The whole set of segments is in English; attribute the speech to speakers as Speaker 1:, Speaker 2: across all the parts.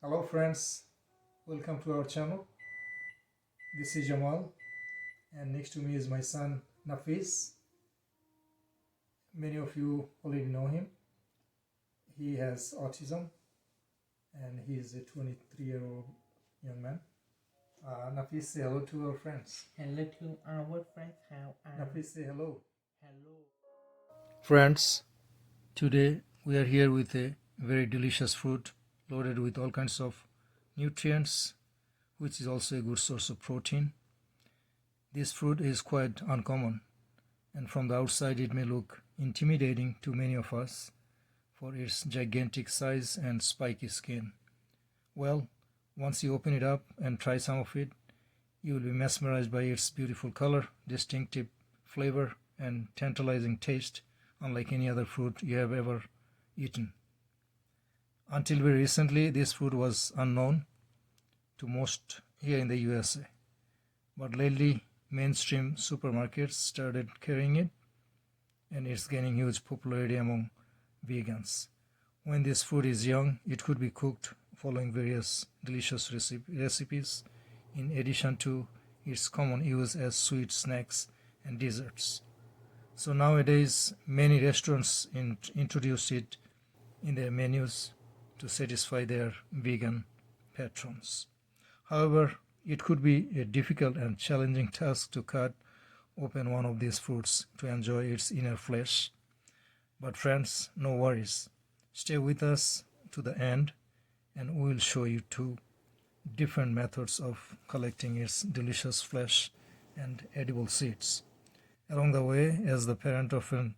Speaker 1: Hello friends, welcome to our channel. This is Jamal and next to me is my son Nafis. Many of you already know him. He has autism and he is a 23-year-old young man. Nafis, say hello to our friends.
Speaker 2: Hello to our friends. How are
Speaker 1: Nafis, say hello.
Speaker 2: Hello.
Speaker 1: Friends, today we are here with a very delicious fruit loaded with all kinds of nutrients, which is also a good source of protein. This fruit is quite uncommon, and from the outside it may look intimidating to many of us for its gigantic size and spiky skin. Well, once you open it up and try some of it, you will be mesmerized by its beautiful color, distinctive flavor, and tantalizing taste, unlike any other fruit you have ever eaten. Until very recently, this fruit was unknown to most here in the USA. But lately, mainstream supermarkets started carrying it, and it's gaining huge popularity among vegans. When this fruit is young, it could be cooked following various delicious recipes, in addition to its common use as sweet snacks and desserts. So nowadays, many restaurants introduce it in their menus to satisfy their vegan patrons. However, it could be a difficult and challenging task to cut open one of these fruits to enjoy its inner flesh. But friends, no worries. Stay with us to the end and we will show you two different methods of collecting its delicious flesh and edible seeds. Along the way, as the parent of an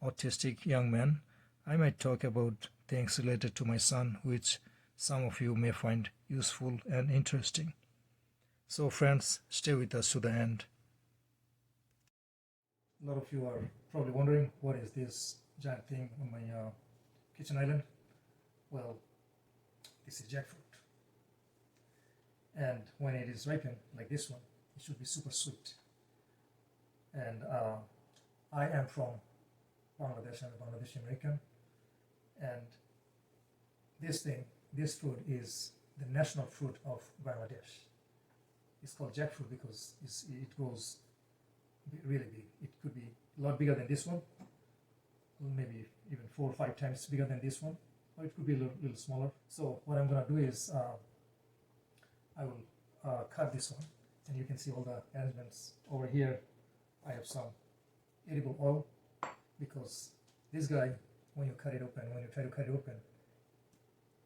Speaker 1: autistic young man, I might talk about things related to my son, which some of you may find useful and interesting. So friends, stay with us to the end. A lot of you are probably wondering, what is this giant thing on my kitchen island? Well, this is jackfruit. And when it is ripened, like this one, it should be super sweet. And I am from Bangladesh. I'm a Bangladeshi American. And this fruit is the national fruit of Bangladesh. It's called jackfruit because it grows really big. It could be a lot bigger than this one, maybe even 4 or 5 times bigger than this one, or it could be a little smaller. So what I'm going to do is I will cut this one, and you can see all the arrangements over here. I have some edible oil, because this guy, when you cut it open, when you try to cut it open,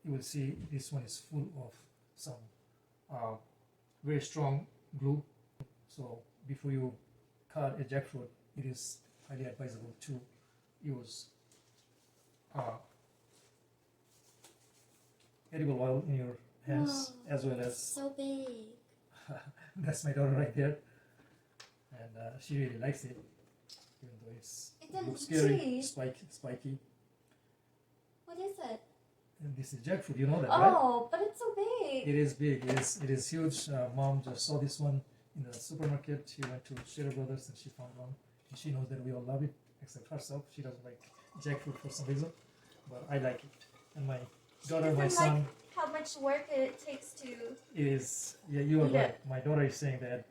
Speaker 1: you will see this one is full of some very strong glue. So before you cut a jackfruit, it is highly advisable to use edible oil in your hands. Whoa, as well as
Speaker 3: so big.
Speaker 1: That's my daughter right there, and she really likes it, even though it looks scary, spiky.
Speaker 3: What is it?
Speaker 1: And this is jackfruit, you know that,
Speaker 3: right?
Speaker 1: Right?
Speaker 3: Oh, but it's so big.
Speaker 1: It is big. It is huge. Mom just saw this one in the supermarket. She went to Shader Brothers and she found one. And she knows that we all love it, except herself. She doesn't like jackfruit for some reason, but I like it. And my daughter, my son.
Speaker 3: Like how much work it takes to.
Speaker 1: It is. Yeah, you are right. My daughter is saying that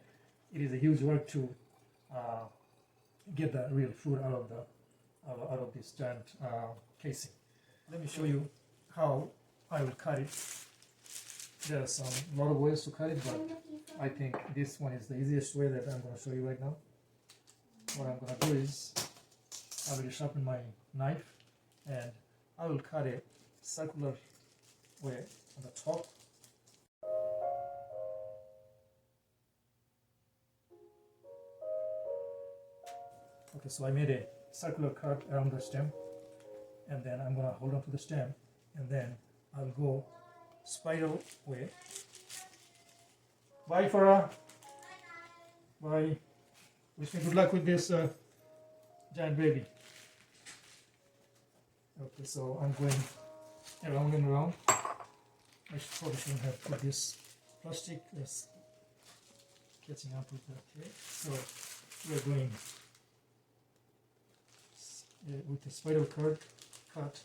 Speaker 1: it is a huge work to get the real fruit out of this giant casing. Let me show you how I will cut it. There are a lot of ways to cut it, but I think this one is the easiest way that I'm going to show you right now. What I'm going to do is I will sharpen my knife and I will cut a circular way on the top. Okay, so I made a circular cut around the stem, and then I'm going to hold on to the stem, and then I'll go spiral way. Bye, Farah. Bye. Wish me good luck with this giant baby. Okay, so I'm going around and around. I probably shouldn't have put this plastic that's catching up with the tray. So we're going with a spiral cut,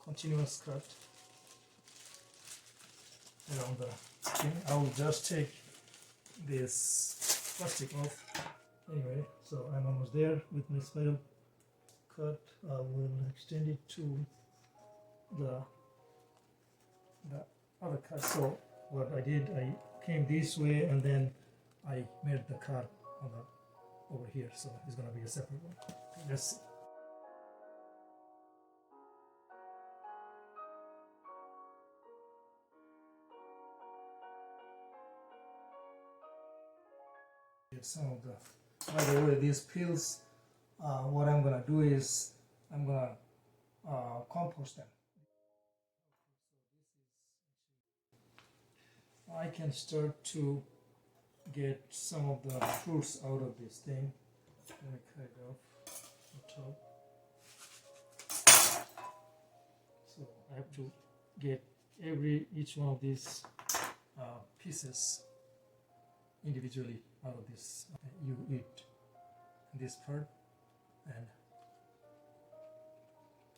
Speaker 1: continuous cut. around the thing. I will just take this plastic off. Anyway, so I'm almost there with my spiral cut. I will extend it to the other cut. So what I did, I came this way and then I made the cut on the over here. So it's gonna be a separate one. Let's see. Get some of the. By the way, these peels. What I'm gonna do is I'm gonna compost them. I can start to get some of the fruits out of this thing. Let me cut it off the top. So I have to get each one of these pieces individually out of this. You eat this part, and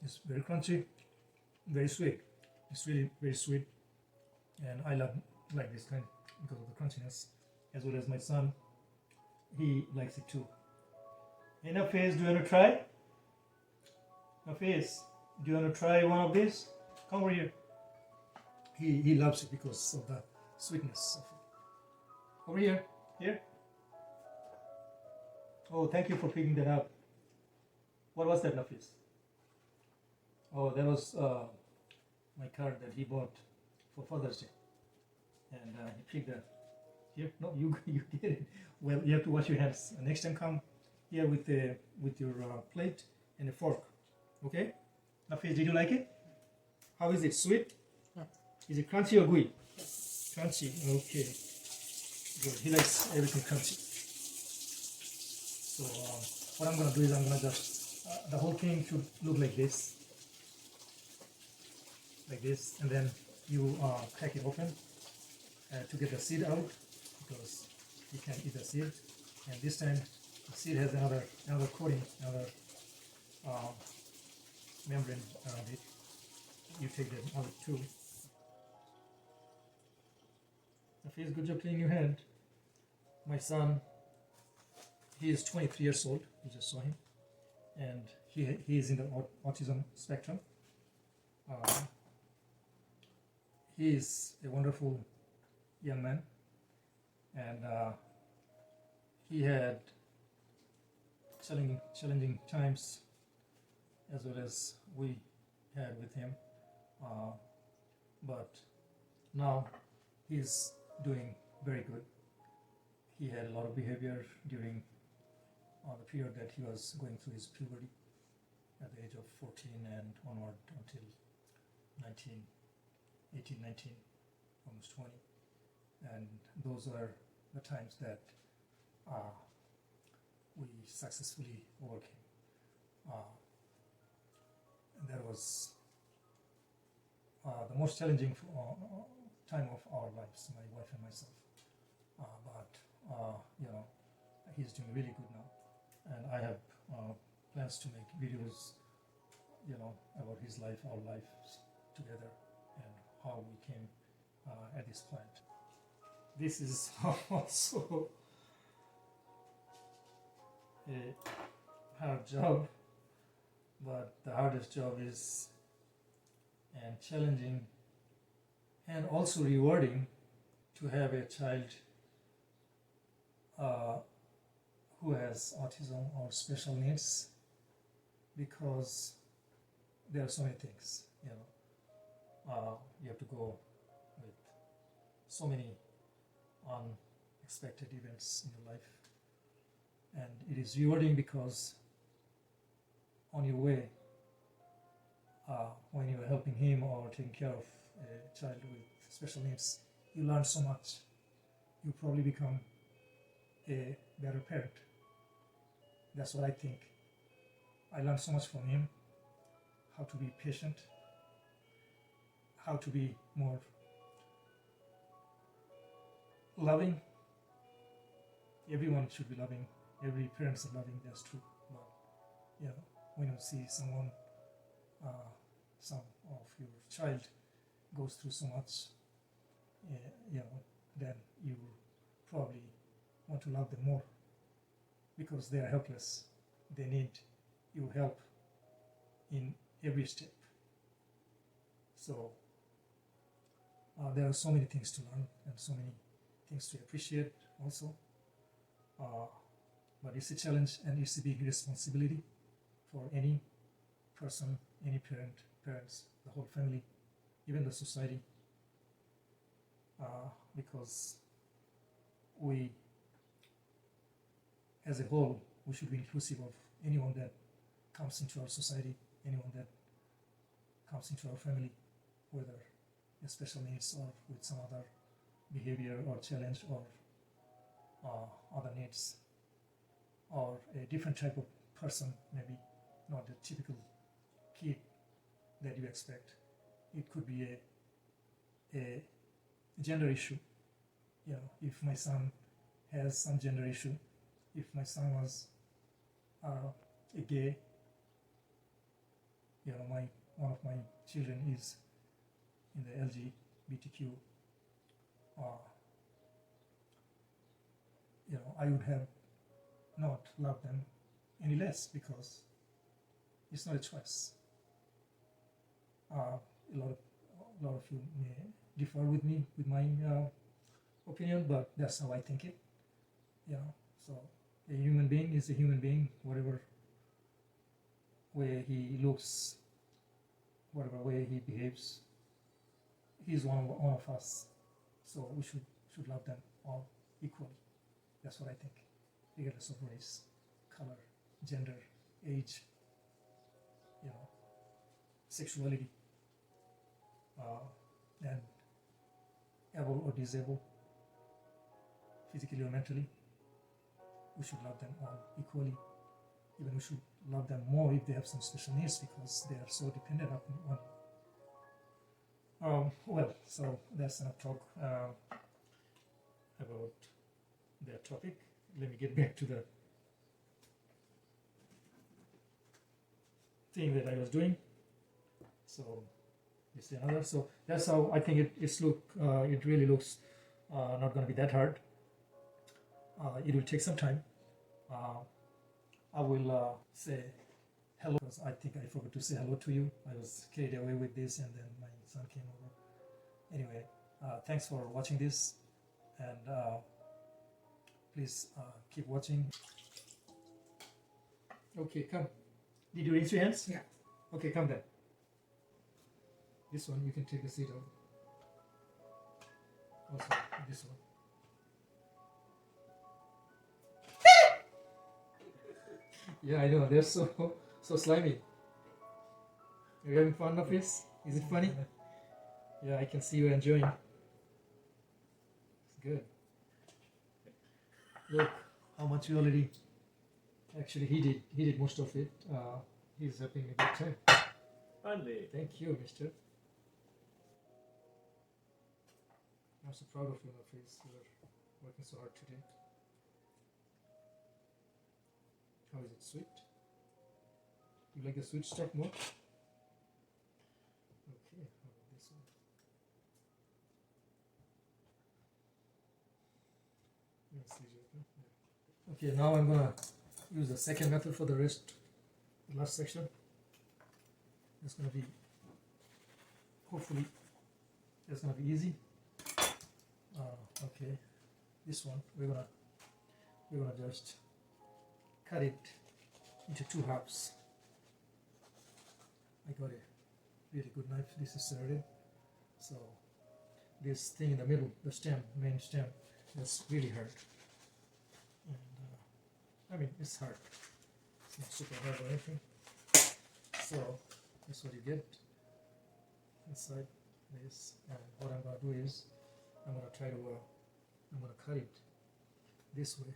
Speaker 1: it's very crunchy, very sweet. It's really very sweet, and I like this kind because of the crunchiness, as well as my son. He likes it too. Hey Nafis, do you want to try? Nafis, do you want to try one of these? Come over here. He loves it because of the sweetness of it. Over here. Here. Oh, thank you for picking that up. What was that, Nafis? Oh, that was my card that he bought for Father's Day. And he picked that. Here? No, you get it. Well, you have to wash your hands. Next time come here with your plate and a fork. Okay? Nafis, did you like it? How is it? Sweet?
Speaker 2: Yeah.
Speaker 1: Is it crunchy or gooey? Yes. Crunchy. Okay. Good. He likes everything crunchy. So what I'm gonna do is I'm gonna just the whole thing should look like this, and then you crack it open to get the seed out, because you can't eat the seed. And this time the seed has another coating, another membrane around it. You take the other two. Nafis, good job cleaning your hand. My son, he is 23 years old. You just saw him, and he is in the autism spectrum. He is a wonderful young man, and he had challenging times, as well as we had with him, but now he's doing very good. He had a lot of behavior during the period that he was going through his puberty at the age of 14 and onward until 18, 19, almost 20. And those are the times that we successfully overcame. And that was the most challenging time of our lives, my wife and myself. But he's doing really good now, and I have plans to make videos, about his life, our lives together, and how we came at this point. This is also a hard job, but the hardest job is and challenging and also rewarding to have a child who has autism or special needs, because there are so many things, you have to go with so many unexpected events in your life, and it is rewarding because on your way, when you're helping him or taking care of a child with special needs, you learn so much. You probably become a better parent. That's what I think. I learned so much from him, how to be patient, how to be more loving. Everyone should be loving. Every parent's loving, that's true. But when you see someone, some of your child goes through so much, then you probably want to love them more because they are helpless. They need your help in every step. So there are so many things to learn and so many things to appreciate also. But it's a challenge and it's a big responsibility for any person, any parents, the whole family, even the society, because we, as a whole, we should be inclusive of anyone that comes into our society, anyone that comes into our family, whether with special needs or with some other behavior or challenge or other needs, or a different type of person, maybe not the typical kid that you expect. It could be a gender issue. If my son has some gender issue, if my son was a gay, one of my children is in the LGBTQ, I would have not loved them any less because it's not a choice. A lot of you may differ with me with my opinion, but that's how I think it. So a human being is a human being, whatever way he looks, whatever way he behaves. He's one of us, so we should love them all equally. That's what I think, regardless of race, color, gender, age, sexuality, and able or disabled, physically or mentally. We should love them all equally. Even we should love them more if they have some special needs because they are so dependent on well, so that's enough talk about that topic. Let me get back to the thing that I was doing. So this is another. So that's how I think it really looks not going to be that hard. It will take some time. I will say hello because I think I forgot to say hello to you. I was carried away with this and then my son came over. Anyway, thanks for watching this, and please keep watching. Okay, come. Did you rinse your hands?
Speaker 2: Yeah.
Speaker 1: Okay, come then. This one, you can take a seat on. Also, this one. Yeah, I know, they're so slimy. Are you having fun of this? Is it funny? Yeah, I can see you enjoying. It's good. Look how much you already. Actually, he did most of it. He's having a good time.
Speaker 4: Finally.
Speaker 1: Thank you, mister. I'm so proud of you, Nafis. You're working so hard today. How is it, sweet? You like the sweet stuff more? Okay, how about this one? Yes, yeah. Okay, now I'm gonna use the second method for the rest, the last section. It's gonna be, hopefully, it's gonna be easy. Okay, this one we're gonna just cut it into 2 halves. I got a really good knife. This is serrated, so this thing in the middle, the stem, main stem, that's really hard. And I mean, it's hard. It's not super hard or anything. So that's what you get inside this. And what I'm gonna do is I'm gonna try to I'm gonna cut it this way.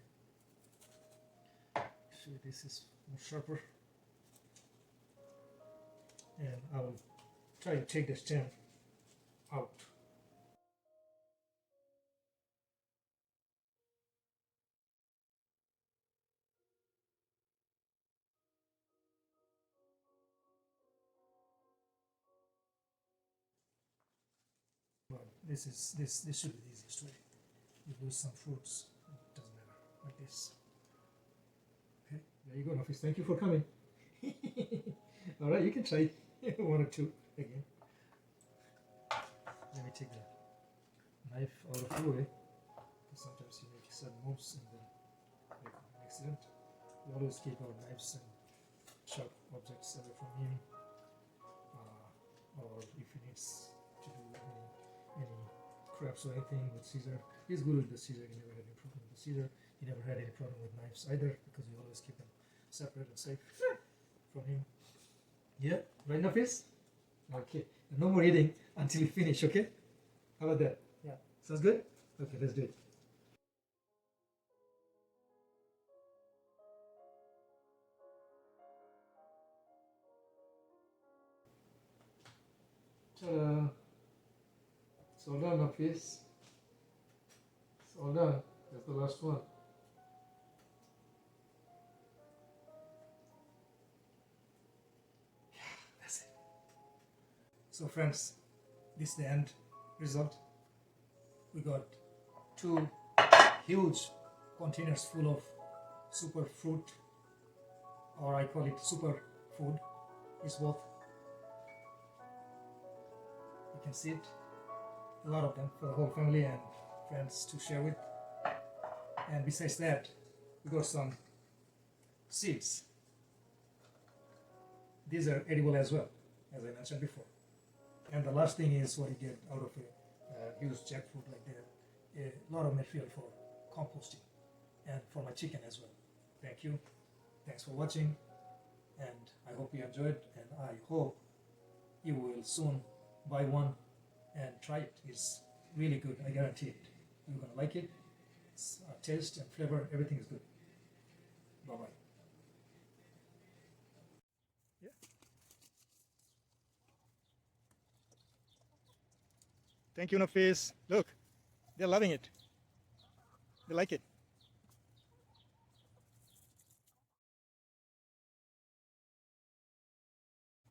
Speaker 1: Actually, this is more sharper, and I will try to take the stem out. this should be the easiest way. You lose some fruits, it doesn't matter, like this. Okay, there you go, Nafis. Thank you for coming. All right, you can try one or two again. Let me take the knife out of the way, because sometimes you make sudden moves and then make an accident. We always keep our knives and sharp objects away from him, or if he needs to do any crafts or anything with scissor, he's good with the scissor. He never had any problem with the scissor. He never had any problem with knives either, because we always keep them separate and safe from him. Yeah, right, Nafis? Okay, and no more eating until you finish, okay? How about that? Yeah. Sounds good? Okay, let's do it. Ta-da! It's all done, Nafis. It's all done. That's the last one. Yeah, that's it. So friends, this is the end result. We got 2 huge containers full of super fruit, or I call it super food. It's both. You can see it. A lot of them for the whole family and friends to share with. And besides that, we got some seeds. These are edible as well, as I mentioned before. And the last thing is what you get out of a huge jackfruit like that. A lot of material for composting and for my chicken as well. Thank you. Thanks for watching, and I hope you enjoyed, and I hope you will soon buy one and try it. It's really good, I guarantee it. You're gonna like it. It's, taste and flavor, everything is good. Bye bye. Yeah. Thank you, Nafis. Look, they're loving it. They like it.